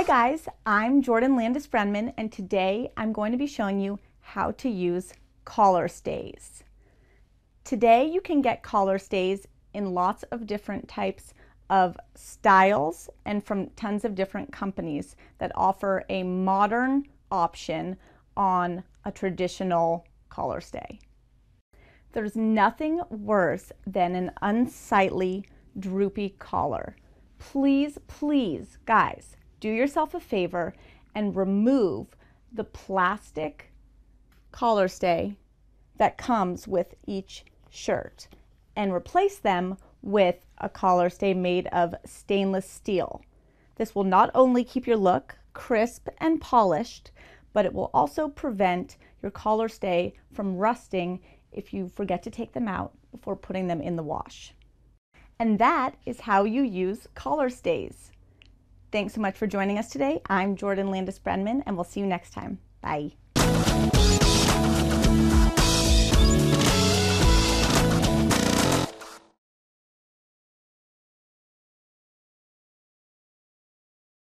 Hi guys, I'm Jordan Landis-Brenman, and today I'm going to be showing you how to use collar stays. Today you can get collar stays in lots of different types of styles and from tons of different companies that offer a modern option on a traditional collar stay. There's nothing worse than an unsightly, droopy collar. Please, please, guys, do yourself a favor and remove the plastic collar stay that comes with each shirt and replace them with a collar stay made of stainless steel. This will not only keep your look crisp and polished, but it will also prevent your collar stay from rusting if you forget to take them out before putting them in the wash. And that is how you use collar stays. Thanks so much for joining us today. I'm Jordan Landis-Brenman, and we'll see you next time. Bye.